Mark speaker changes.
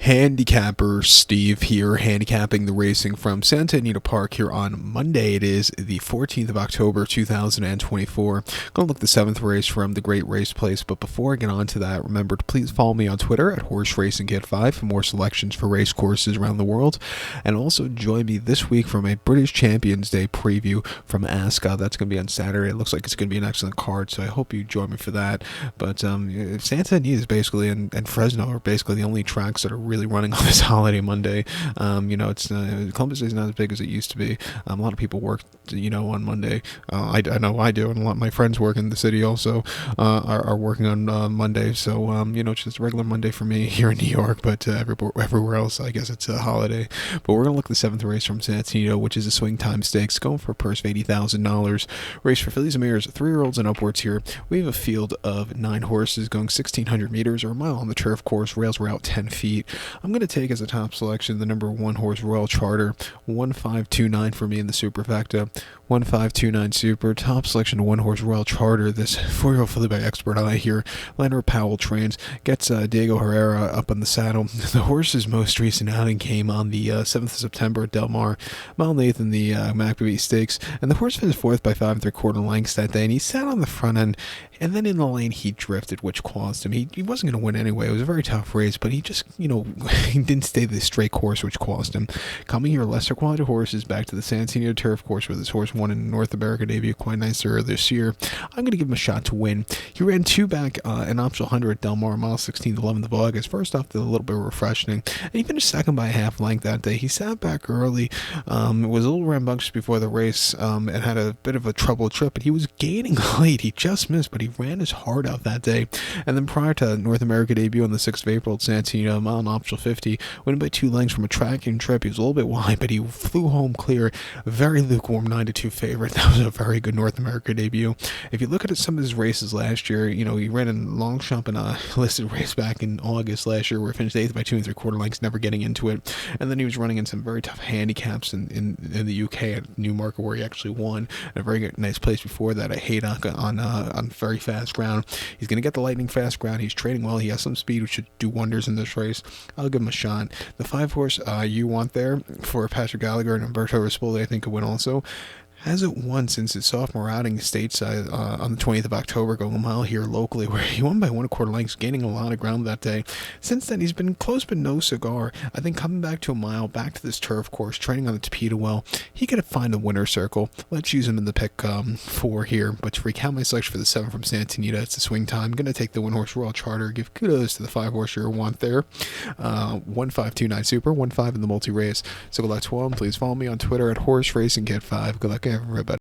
Speaker 1: Handicapper Steve here, handicapping the racing from Santa Anita Park here on Monday. It is the 14th of October, 2024. Going to look at the 7th race from the Great Race Place, but before I get on to that, remember to please follow me on Twitter at Horse Racing Kid 5 for more selections for race courses around the world, and also join me this week from a British Champions Day preview from Ascot. That's going to be on Saturday. It looks like it's going to be an excellent card, so I hope you join me for that. But Santa Anita is basically, and Fresno are basically the only tracks that are really running on this holiday Monday. It's Columbus Day is not as big as it used to be. A lot of people work, on Monday. I know I do, and a lot of my friends work in the city also are working on Monday. So it's just a regular Monday for me here in New York, but everywhere else, I guess it's a holiday. But we're gonna look at the 7th race from Santa Anita, which is a Swingtime Stakes, going for a purse of $80,000. Race for fillies and mares, 3-year-olds and upwards here. We have a field of 9 horses going 1,600 meters or a mile on the turf course. Rails were out 10 feet. I'm going to take as a top selection the number 1 horse Royal Charter, 1529 for me in the superfecta. 1529 super. Top selection 1 horse Royal Charter. This 4-year-old filly by Expert Eye here. Leonard Powell trains. Gets Diego Herrera up on the saddle. The horse's most recent outing came on the 7th of September at Del Mar. Mile 8th in the McAbee Stakes. And the horse finished 4th by 5 3/4 lengths that day. And he sat on the front end. And then in the lane he drifted, which caused him. He wasn't going to win anyway. It was a very tough race, but he just, he didn't stay the straight course, which cost him. Coming here, lesser quality horses back to the Santa Anita turf course where this horse won in North America debut quite nice earlier this year. I'm going to give him a shot to win. He ran 2 back an optional 100 at Del Mar, mile 16, 11th of August. First off, a little bit refreshing. And he finished second by a half length that day. He sat back early. It was a little rambunctious before the race and had a bit of a troubled trip, but he was gaining late. He just missed, but he ran his heart out that day. And then prior to North America debut on the 6th of April at Santa Anita, mile and optional 50, went by 2 lengths from a tracking trip. He was a little bit wide, but he flew home clear. Very lukewarm 9-2 favorite. That was a very good North America debut. If you look at some of his races last year, he ran a Longchamp in a listed race back in August last year where he finished 8th by 2 3/4 lengths, never getting into it. And then he was running in some very tough handicaps in the UK at Newmarket where he actually won. And a very good, nice place before that at Haydock on very fast ground. He's going to get the lightning fast ground. He's training well. He has some speed, which should do wonders in this race. I'll give him a shot. The 5 horse you want there for Patrick Gallagher and Umberto Rispoli, I think, could win also. Hasn't won since his sophomore outing stateside on the 20th of October, going a mile here locally, where he won by 1/4 lengths, gaining a lot of ground that day. Since then, he's been close but no cigar. I think coming back to a mile, back to this turf course, training on the Tapeta well, he could find the winner's circle. Let's use him in the pick 4 here. But to recount my selection for the 7 from Santa Anita, it's the swing time. I'm going to take the 1 horse Royal Charter, give kudos to the 5 horse you want there. 1529 super, 15 in the multi-race. So good luck to all. Please follow me on Twitter at Horse Racing Kid 5. Good luck, everybody.